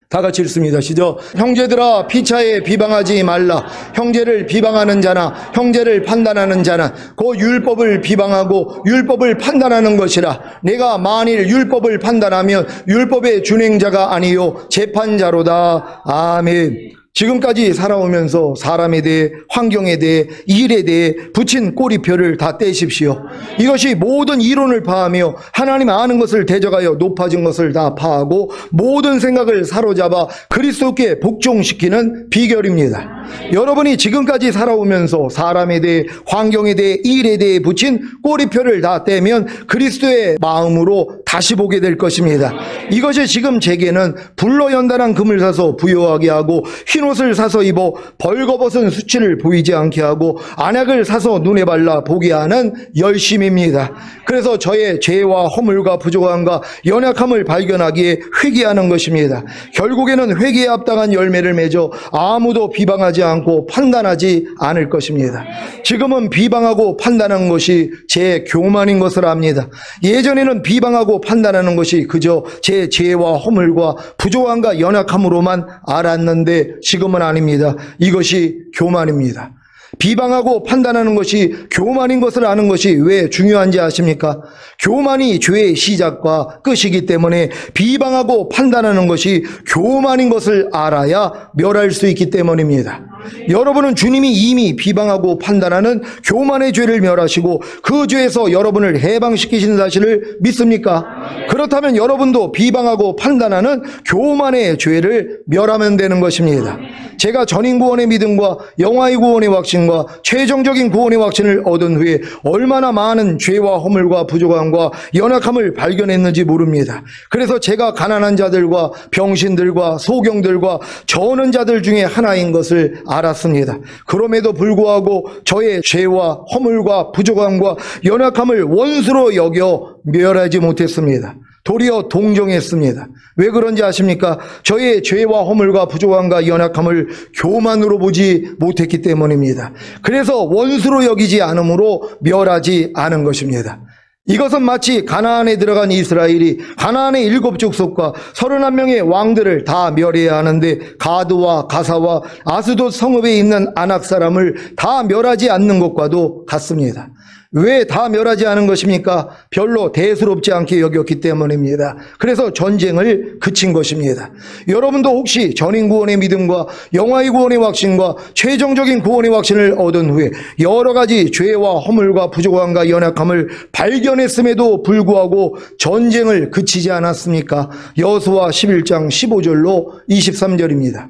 Speaker 1: 다 같이 읽습니다. 시작. 형제들아, 피차에 비방하지 말라. 형제를 비방하는 자나 형제를 판단하는 자는 그 율법을 비방하고 율법을 판단하는 것이라. 내가 만일 율법을 판단하면 율법의 준행자가 아니요 재판자로다. 아멘. 지금까지 살아오면서 사람에 대해, 환경에 대해, 일에 대해 붙인 꼬리표를 다 떼십시오. 이것이 모든 이론을 파하며 하나님 아는 것을 대적하여 높아진 것을 다 파하고 모든 생각을 사로잡아 그리스도께 복종시키는 비결입니다. 여러분이 지금까지 살아오면서 사람에 대해, 환경에 대해, 일에 대해 붙인 꼬리표를 다 떼면 그리스도의 마음으로 다시 보게 될 것입니다. 이것이 지금 제게는 불로 연단한 금을 사서 부여하게 하고 흰 옷을 사서 입어 벌거벗은 수치를 보이지 않게 하고 안약을 사서 눈에 발라 보게 하는 열심입니다. 그래서 저의 죄와 허물과 부족함과 연약함을 발견하기에 회개하는 것입니다. 결국에는 회개에 합당한 열매를 맺어 아무도 비방하지 않고 판단하지 않을 것입니다. 지금은 비방하고 판단하는 것이 제 교만인 것을 압니다. 예전에는 비방하고 판단하는 것이 그저 제 죄와 허물과 부족함과 연약함으로만 알았는데 지금은 아닙니다. 이것이 교만입니다. 비방하고 판단하는 것이 교만인 것을 아는 것이 왜 중요한지 아십니까? 교만이 죄의 시작과 끝이기 때문에 비방하고 판단하는 것이 교만인 것을 알아야 멸할 수 있기 때문입니다. 여러분은 주님이 이미 비방하고 판단하는 교만의 죄를 멸하시고 그 죄에서 여러분을 해방시키신 사실을 믿습니까? 그렇다면 여러분도 비방하고 판단하는 교만의 죄를 멸하면 되는 것입니다. 제가 전인 구원의 믿음과 영화의 구원의 확신과 최종적인 구원의 확신을 얻은 후에 얼마나 많은 죄와 허물과 부족함과 연약함을 발견했는지 모릅니다. 그래서 제가 가난한 자들과 병신들과 소경들과 저는 자들 중에 하나인 것을 알았습니다. 그럼에도 불구하고 저의 죄와 허물과 부족함과 연약함을 원수로 여겨 멸하지 못했습니다. 도리어 동정했습니다. 왜 그런지 아십니까? 저의 죄와 허물과 부족함과 연약함을 교만으로 보지 못했기 때문입니다. 그래서 원수로 여기지 않으므로 멸하지 않은 것입니다. 이것은 마치 가나안에 들어간 이스라엘이 가나안의 7 족속과 31명의 왕들을 다 멸해야 하는데 가드와 가사와 아스돗 성읍에 있는 아낙 사람을 다 멸하지 않는 것과도 같습니다. 왜 다 멸하지 않은 것입니까? 별로 대수롭지 않게 여겼기 때문입니다. 그래서 전쟁을 그친 것입니다. 여러분도 혹시 전인 구원의 믿음과 영화의 구원의 확신과 최종적인 구원의 확신을 얻은 후에 여러 가지 죄와 허물과 부족함과 연약함을 발견했음에도 불구하고 전쟁을 그치지 않았습니까? 여호수아 11장 15절로 23절입니다.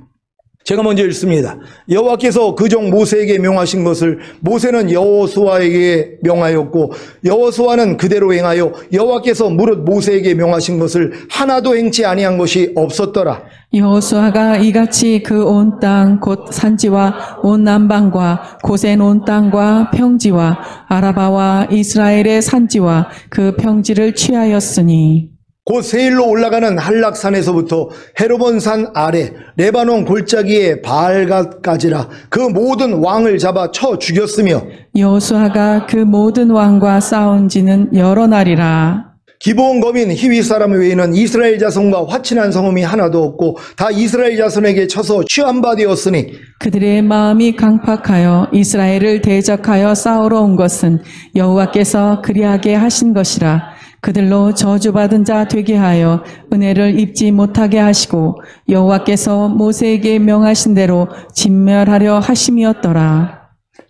Speaker 1: 제가 먼저 읽습니다. 여호와께서 그종 모세에게 명하신 것을 모세는 여호수아에게 명하였고 여호수아는 그대로 행하여 여호와께서 무릇 모세에게 명하신 것을 하나도 행치 아니한 것이 없었더라.
Speaker 2: 여호수아가 이같이 그 온 땅 곧 산지와 온 남방과 고센 온 땅과 평지와 아라바와 이스라엘의 산지와 그 평지를 취하였으니
Speaker 1: 곧 세일로 올라가는 한락산에서부터 헤르몬산 아래 레바논 골짜기의 바알갓까지라 그 모든 왕을 잡아 쳐 죽였으며
Speaker 2: 여호수아가 그 모든 왕과 싸운 지는 여러 날이라.
Speaker 1: 기브온 거민 히위 사람 외에는 이스라엘 자손과 화친한 성음이 하나도 없고 다 이스라엘 자손에게 쳐서 취한 바 되었으니
Speaker 2: 그들의 마음이 강팍하여 이스라엘을 대적하여 싸우러 온 것은 여호와께서 그리하게 하신 것이라. 그들로 저주받은 자 되게 하여 은혜를 입지 못하게 하시고 여호와께서 모세에게 명하신 대로 진멸하려 하심이었더라.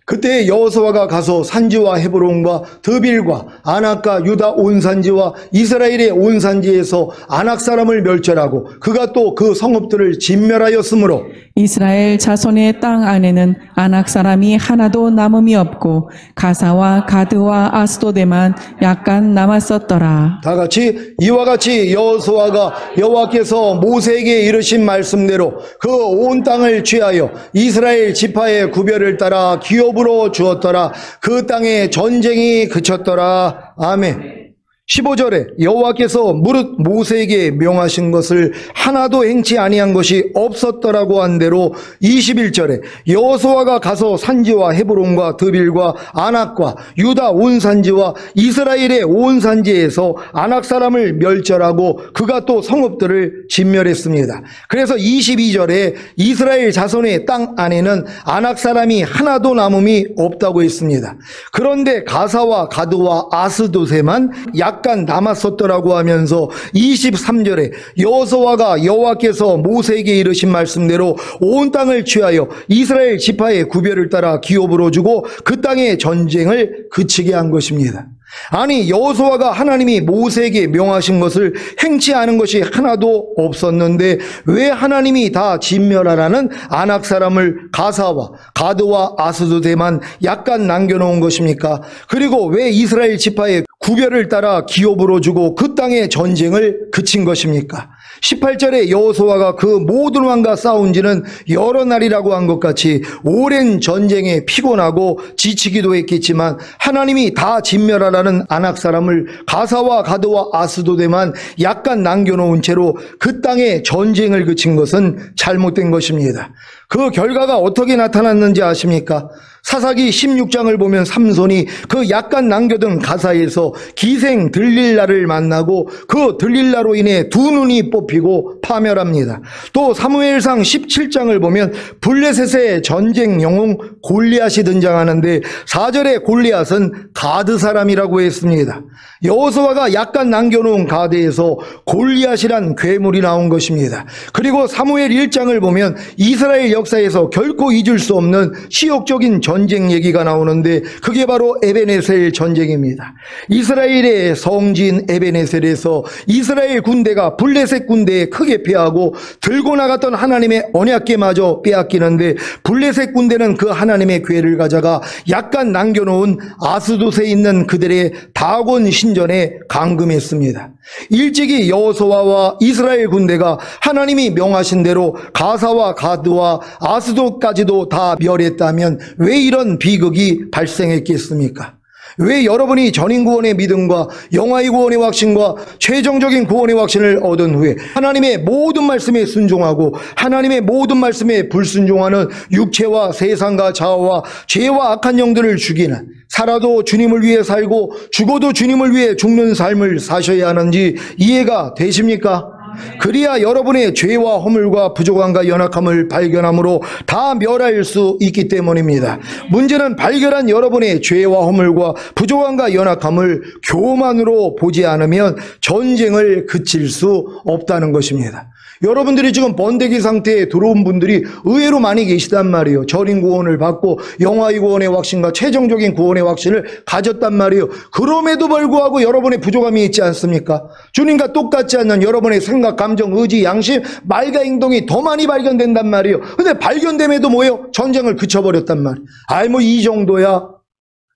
Speaker 1: 그때 여호수아가 가서 산지와 헤브론과 드빌과 아낙과 유다 온 산지와 이스라엘의 온 산지에서 아낙 사람을 멸절하고 그가 또 그 성읍들을 진멸하였으므로
Speaker 2: 이스라엘 자손의 땅 안에는 아낙 사람이 하나도 남음이 없고 가사와 가드와 아스도데만 약간 남았었더라.
Speaker 1: 다 같이 이와 같이 여호수아가 여호와께서 모세에게 이르신 말씀대로 그 온 땅을 취하여 이스라엘 지파의 구별을 따라 기업으로 주었더라. 그 땅에 전쟁이 그쳤더라. 아멘. 15절에 여호와께서 무릇 모세에게 명하신 것을 하나도 행치 아니한 것이 없었더라고 한 대로 21절에 여호수아가 가서 산지와 헤브론과 드빌과 아낙과 유다 온 산지와 이스라엘의 온 산지에서 아낙 사람을 멸절하고 그가 또 성읍들을 진멸했습니다. 그래서 22절에 이스라엘 자손의 땅 안에는 아낙 사람이 하나도 남음이 없다고 했습니다. 그런데 가사와 가드와 아스도세만 약간 남았었더라고 하면서 23절에 여호수아가 여호와께서 모세에게 이르신 말씀대로 온 땅을 취하여 이스라엘 지파의 구별을 따라 기업으로 주고 그 땅의 전쟁을 그치게 한 것입니다. 아니 여호수아가 하나님이 모세에게 명하신 것을 행치 않은 것이 하나도 없었는데 왜 하나님이 다 진멸하라는 아낙 사람을 가사와 가드와 아스도데만 약간 남겨놓은 것입니까? 그리고 왜 이스라엘 지파의 구별을 따라 기업으로 주고 그 땅의 전쟁을 그친 것입니까? 18절에 여호수아가 그 모든 왕과 싸운 지는 여러 날이라고 한 것 같이 오랜 전쟁에 피곤하고 지치기도 했겠지만 하나님이 다 진멸하라는 아낙 사람을 가사와 가드와 아스도데만 약간 남겨놓은 채로 그 땅에 전쟁을 그친 것은 잘못된 것입니다. 그 결과가 어떻게 나타났는지 아십니까? 사사기 16장을 보면 삼손이 그 약간 남겨둔 가사에서 기생 들릴라를 만나고 그 들릴라로 인해 두 눈이 뽑히고 파멸합니다. 또 사무엘상 17장을 보면 블레셋의 전쟁 영웅 골리앗이 등장하는데 4절에 골리앗은 가드 사람이라고 했습니다. 여호수아가 약간 남겨놓은 가드에서 골리앗이란 괴물이 나온 것입니다. 그리고 사무엘 1장을 보면 이스라엘 역사에서 결코 잊을 수 없는 시욕적인 전쟁 얘기가 나오는데 그게 바로 에베네셀 전쟁입니다. 이스라엘의 성지인 에베네셀에서 이스라엘 군대가 블레셋 군대에 크게 패하고 들고 나갔던 하나님의 언약궤마저 빼앗기는데 블레셋 군대는 그 하나님의 궤를 가져가 약간 남겨놓은 아스돗에 있는 그들의 다곤 신전에 감금했습니다. 일찍이 여호수아와 이스라엘 군대가 하나님이 명하신 대로 가사와 가드와 아스돗까지도 다 멸했다면 왜 이런 비극이 발생했겠습니까? 왜 여러분이 전인구원의 믿음과 영화의 구원의 확신과 최종적인 구원의 확신을 얻은 후에 하나님의 모든 말씀에 순종하고 하나님의 모든 말씀에 불순종하는 육체와 세상과 자아와 죄와 악한 영들을 죽이는, 살아도 주님을 위해 살고 죽어도 주님을 위해 죽는 삶을 사셔야 하는지 이해가 되십니까? 그리야 여러분의 죄와 허물과 부족함과 연약함을 발견함으로 다 멸할 수 있기 때문입니다. 문제는 발견한 여러분의 죄와 허물과 부족함과 연약함을 교만으로 보지 않으면 전쟁을 그칠 수 없다는 것입니다. 여러분들이 지금 번데기 상태에 들어온 분들이 의외로 많이 계시단 말이에요. 전인 구원을 받고 영화의 구원의 확신과 최종적인 구원의 확신을 가졌단 말이에요. 그럼에도 불구하고 여러분의 부족함이 있지 않습니까? 주님과 똑같지 않는 여러분의 생각, 감정, 의지, 양심, 말과 행동이 더 많이 발견된단 말이에요. 근데 발견됨에도 뭐예요? 전쟁을 그쳐버렸단 말이에요. 아이 뭐 이 정도야?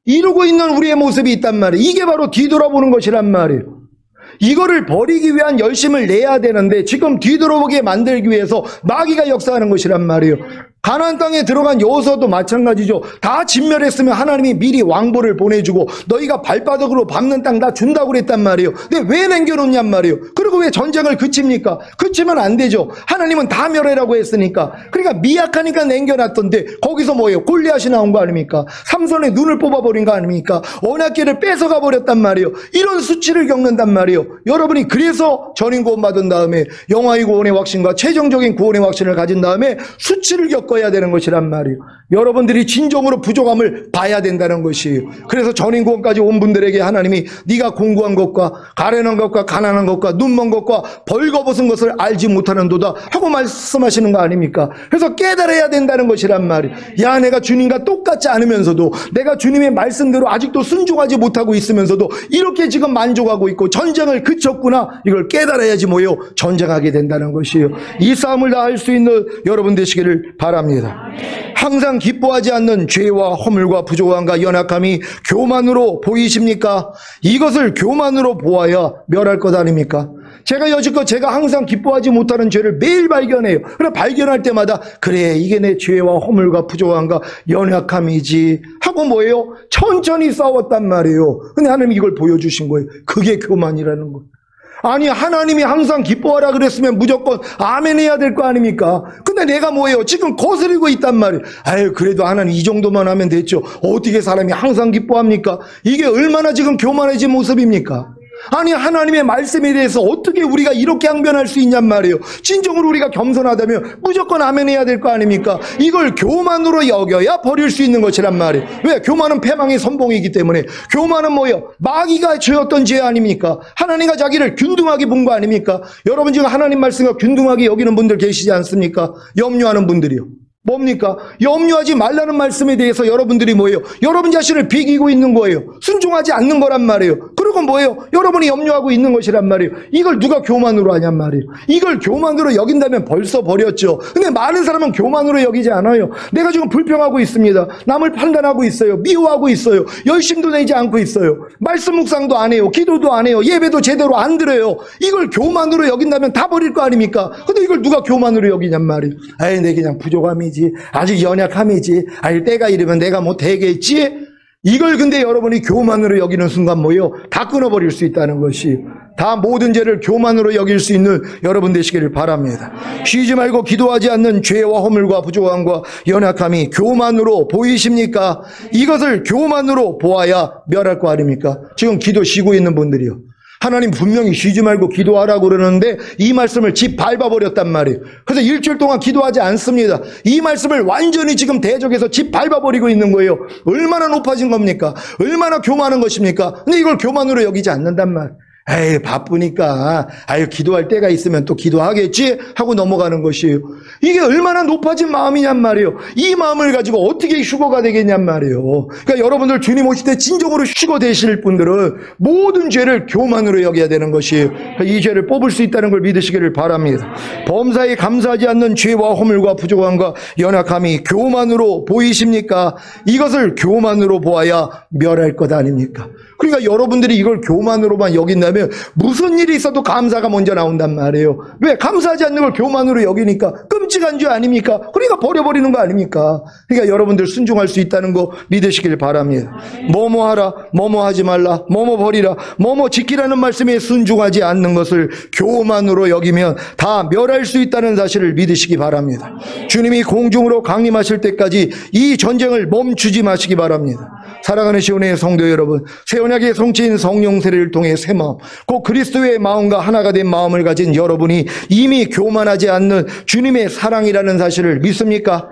Speaker 1: 이러고 있는 우리의 모습이 있단 말이에요. 이게 바로 뒤돌아보는 것이란 말이에요. 이거를 버리기 위한 열심을 내야 되는데 지금 뒤돌아보게 만들기 위해서 마귀가 역사하는 것이란 말이에요. 가나안 땅에 들어간 여호수아도 마찬가지죠. 다 진멸했으면 하나님이 미리 왕보를 보내주고 너희가 발바닥으로 밟는 땅 다 준다고 그랬단 말이에요. 근데 왜 남겨놓냔 말이에요. 그리고 왜 전쟁을 그칩니까? 그치면 안 되죠. 하나님은 다 멸해라고 했으니까. 그러니까 미약하니까 남겨놨던데 거기서 뭐예요? 골리앗이 나온 거 아닙니까? 삼손의 눈을 뽑아버린 거 아닙니까? 언약궤를 뺏어가 버렸단 말이에요. 이런 수치를 겪는단 말이에요. 여러분이 그래서 전인 구원 받은 다음에 영화의 구원의 확신과 최종적인 구원의 확신을 가진 다음에 수치를 겪어야 되는 것이란 말이에요. 여러분들이 진정으로 부족함을 봐야 된다는 것이에요. 그래서 전인 구원까지 온 분들에게 하나님이 네가 공고한 것과 가련한 것과 가난한 것과 눈먼 것과 벌거벗은 것을 알지 못하는도다 하고 말씀하시는 거 아닙니까? 그래서 깨달아야 된다는 것이란 말이에요. 야, 내가 주님과 똑같지 않으면서도 내가 주님의 말씀대로 아직도 순종하지 못하고 있으면서도 이렇게 지금 만족하고 있고 전쟁을 그쳤구나. 이걸 깨달아야지 뭐요? 전쟁하게 된다는 것이에요. 이 싸움을 다 할 수 있는 여러분 되시기를 바랍니다. 항상 기뻐하지 않는 죄와 허물과 부족함과 연약함이 교만으로 보이십니까? 이것을 교만으로 보아야 멸할 것 아닙니까? 제가 여지껏 제가 항상 기뻐하지 못하는 죄를 매일 발견해요. 그래 발견할 때마다 그래 이게 내 죄와 허물과 부족함과 연약함이지 하고 뭐예요? 천천히 싸웠단 말이에요. 근데 하나님이 이걸 보여주신 거예요. 그게 교만이라는 거예요. 아니 하나님이 항상 기뻐하라 그랬으면 무조건 아멘 해야 될 거 아닙니까? 근데 내가 뭐예요? 지금 거스리고 있단 말이에요. 아유 그래도 하나님 이 정도만 하면 됐죠. 어떻게 사람이 항상 기뻐합니까? 이게 얼마나 지금 교만해진 모습입니까? 아니 하나님의 말씀에 대해서 어떻게 우리가 이렇게 항변할 수 있냔 말이에요. 진정으로 우리가 겸손하다면 무조건 아멘 해야 될 거 아닙니까? 이걸 교만으로 여겨야 버릴 수 있는 것이란 말이에요. 왜? 교만은 패망의 선봉이기 때문에. 교만은 뭐예요? 마귀가 지었던 죄 아닙니까? 하나님과 자기를 균등하게 본 거 아닙니까? 여러분 지금 하나님 말씀과 균등하게 여기는 분들 계시지 않습니까? 염려하는 분들이요. 뭡니까? 염려하지 말라는 말씀에 대해서 여러분들이 뭐예요? 여러분 자신을 비기고 있는 거예요. 순종하지 않는 거란 말이에요. 그리고 그러면 뭐예요? 여러분이 염려하고 있는 것이란 말이에요. 이걸 누가 교만으로 하냔 말이에요. 이걸 교만으로 여긴다면 벌써 버렸죠. 근데 많은 사람은 교만으로 여기지 않아요. 내가 지금 불평하고 있습니다. 남을 판단하고 있어요. 미워하고 있어요. 열심도 내지 않고 있어요. 말씀 묵상도 안 해요. 기도도 안 해요. 예배도 제대로 안 드려요. 이걸 교만으로 여긴다면 다 버릴 거 아닙니까? 근데 이걸 누가 교만으로 여기냔 말이에요. 아이, 내 그냥 부족함이지. 아직 연약함이지. 아이, 때가 이르면 내가 뭐 되겠지? 이걸 근데 여러분이 교만으로 여기는 순간 뭐예요? 다 끊어버릴 수 있다는 것이, 다 모든 죄를 교만으로 여길 수 있는 여러분 되시기를 바랍니다. 쉬지 말고 기도하지 않는 죄와 허물과 부족함과 연약함이 교만으로 보이십니까? 이것을 교만으로 보아야 멸할 거 아닙니까? 지금 기도 쉬고 있는 분들이요. 하나님 분명히 쉬지 말고 기도하라고 그러는데 이 말씀을 집 밟아버렸단 말이에요. 그래서 일주일 동안 기도하지 않습니다. 이 말씀을 완전히 지금 대적해서 집 밟아버리고 있는 거예요. 얼마나 높아진 겁니까? 얼마나 교만한 것입니까? 근데 이걸 교만으로 여기지 않는단 말이에요. 에이, 바쁘니까, 아유, 기도할 때가 있으면 또 기도하겠지? 하고 넘어가는 것이에요. 이게 얼마나 높아진 마음이냔 말이에요. 이 마음을 가지고 어떻게 휴거가 되겠냔 말이에요. 그러니까 여러분들 주님 오실 때 진정으로 휴거 되실 분들은 모든 죄를 교만으로 여겨야 되는 것이에요. 그러니까 이 죄를 뽑을 수 있다는 걸 믿으시기를 바랍니다. 범사에 감사하지 않는 죄와 허물과 부족함과 연약함이 교만으로 보이십니까? 이것을 교만으로 보아야 멸할 것 아닙니까? 그러니까 여러분들이 이걸 교만으로만 여긴다면 무슨 일이 있어도 감사가 먼저 나온단 말이에요. 왜? 감사하지 않는 걸 교만으로 여기니까 끔찍한 죄 아닙니까? 그러니까 버려버리는 거 아닙니까? 그러니까 여러분들 순종할 수 있다는 거 믿으시길 바랍니다. 뭐뭐 하라, 뭐뭐 하지 말라, 뭐뭐 버리라, 뭐뭐 지키라는 말씀에 순종하지 않는 것을 교만으로 여기면 다 멸할 수 있다는 사실을 믿으시기 바랍니다. 주님이 공중으로 강림하실 때까지 이 전쟁을 멈추지 마시기 바랍니다. 사랑하는 시온의 성도 여러분, 새 언약의 성취인 성령 세례를 통해 새 마음, 곧 그리스도의 마음과 하나가 된 마음을 가진 여러분이 이미 교만하지 않는 주님의 사랑이라는 사실을 믿습니까?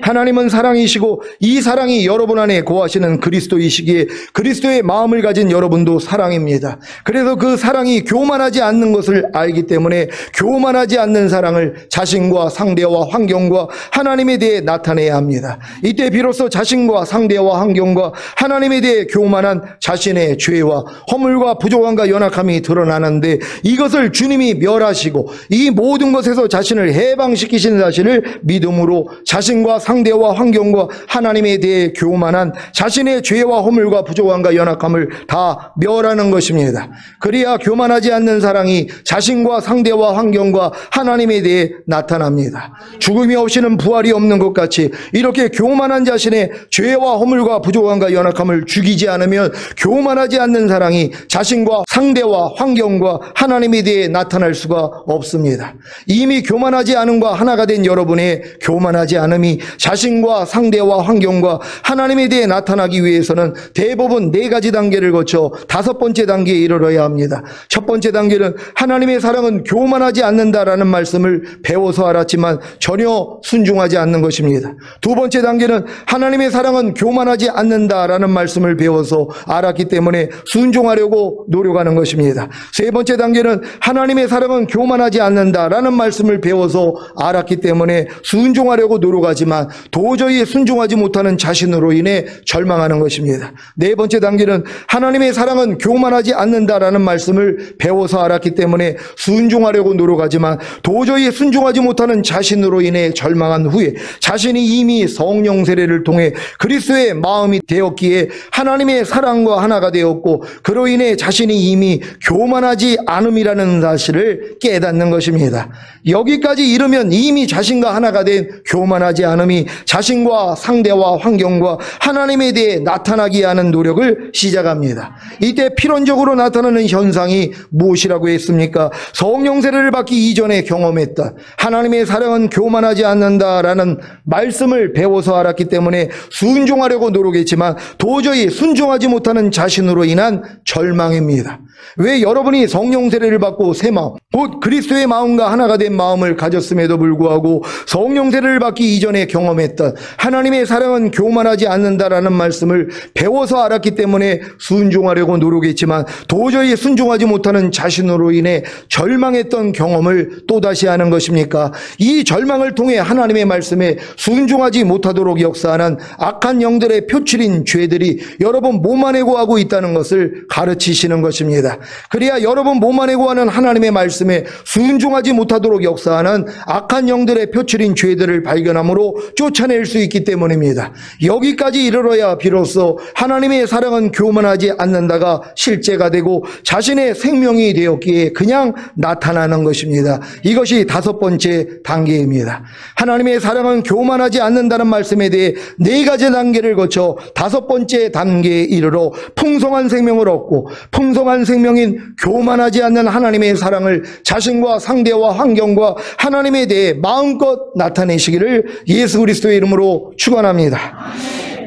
Speaker 1: 하나님은 사랑이시고 이 사랑이 여러분 안에 거하시는 그리스도이시기에 그리스도의 마음을 가진 여러분도 사랑입니다. 그래서 그 사랑이 교만하지 않는 것을 알기 때문에 교만하지 않는 사랑을 자신과 상대와 환경과 하나님에 대해 나타내야 합니다. 이때 비로소 자신과 상대와 환경과 하나님에 대해 교만한 자신의 죄와 허물과 부족함과 연약함이 드러나는데 이것을 주님이 멸하시고 이 모든 것에서 자신을 해방시키시는 사실을 믿음으로 자신과 상대와 환경과 하나님에 대해 교만한 자신의 죄와 허물과 부족함과 연약함을 다 멸하는 것입니다. 그래야 교만하지 않는 사랑이 자신과 상대와 환경과 하나님에 대해 나타납니다. 죽음이 없이는 부활이 없는 것 같이 이렇게 교만한 자신의 죄와 허물과 부족함과 연약함을 죽이지 않으면 교만하지 않는 사랑이 자신과 상대와 환경과 하나님에 대해 나타날 수가 없습니다. 이미 교만하지 않음과 하나가 된 여러분의 교만하지 않음이 자신과 상대와 환경과 하나님에 대해 나타나기 위해서는 대부분 4가지 단계를 거쳐 5번째 단계에 이르러야 합니다. 첫 번째 단계는 하나님의 사랑은 교만하지 않는다라는 말씀을 배워서 알았지만 전혀 순종하지 않는 것입니다. 두 번째 단계는 하나님의 사랑은 교만하지 않는다라는 말씀을 배워서 알았기 때문에 순종하려고 노력하는 것입니다. 세 번째 단계는 하나님의 사랑은 교만하지 않는다라는 말씀을 배워서 알았기 때문에 순종하려고 노력하지만 도저히 순종하지 못하는 자신으로 인해 절망하는 것입니다. 네 번째 단계는 하나님의 사랑은 교만하지 않는다라는 말씀을 배워서 알았기 때문에 순종하려고 노력하지만 도저히 순종하지 못하는 자신으로 인해 절망한 후에 자신이 이미 성령 세례를 통해 그리스도의 마음이 되었기에 하나님의 사랑과 하나가 되었고 그로 인해 자신이 이미 교만하지 않음이라는 사실을 깨닫는 것입니다. 여기까지 이르면 이미 자신과 하나가 된 교만하지 않음이 자신과 상대와 환경과 하나님에 대해 나타나게 하는 노력을 시작합니다. 이때 필연적으로 나타나는 현상이 무엇이라고 했습니까? 성령 세례를 받기 이전에 경험했던 하나님의 사랑은 교만하지 않는다라는 말씀을 배워서 알았기 때문에 순종하려고 노력했지만 도저히 순종하지 못하는 자신으로 인한 절망입니다. 왜 여러분이 성령 세례를 받고 새 마음, 곧 그리스도의 마음과 하나가 된 마음을 가졌음에도 불구하고 성령 세례를 받기 이전에 경험했던 하나님의 사랑은 교만하지 않는다라는 말씀을 배워서 알았기 때문에 순종하려고 노력했지만 도저히 순종하지 못하는 자신으로 인해 절망했던 경험을 또다시 하는 것입니까? 이 절망을 통해 하나님의 말씀에 순종하지 못하도록 역사하는 악한 영들의 표출인 죄들이 여러분 몸 안에 거하고 있다는 것을 가르치시는 것입니다. 그래야 여러분 몸 안에 거하는 하나님의 말씀에 순종하지 못하도록 역사하는 악한 영들의 표출인 죄들을 발견함으로 쫓아낼 수 있기 때문입니다. 여기까지 이르러야 비로소 하나님의 사랑은 교만하지 않는다가 실제가 되고 자신의 생명이 되었기에 그냥 나타나는 것입니다. 이것이 5번째 단계입니다. 하나님의 사랑은 교만하지 않는다는 말씀에 대해 4가지 단계를 거쳐 5번째 단계에 이르러 풍성한 생명을 얻고 풍성한 생명인 교만하지 않는 하나님의 사랑을 자신과 상대와 환경과 하나님에 대해 마음껏 나타내시기를 예수 그리스도의 이름으로 축원합니다.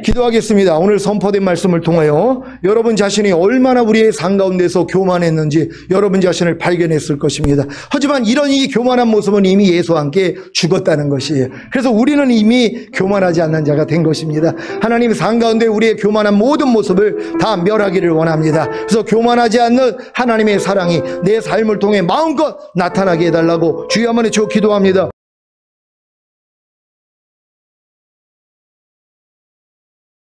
Speaker 1: 기도하겠습니다. 오늘 선포된 말씀을 통하여 여러분 자신이 얼마나 우리의 삶 가운데서 교만했는지 여러분 자신을 발견했을 것입니다. 하지만 이런 이 교만한 모습은 이미 예수와 함께 죽었다는 것이에요. 그래서 우리는 이미 교만하지 않는 자가 된 것입니다. 하나님 삶 가운데 우리의 교만한 모든 모습을 다 멸하기를 원합니다. 그래서 교만하지 않는 하나님의 사랑이 내 삶을 통해 마음껏 나타나게 해달라고 주여 한번 외쳐 기도합니다.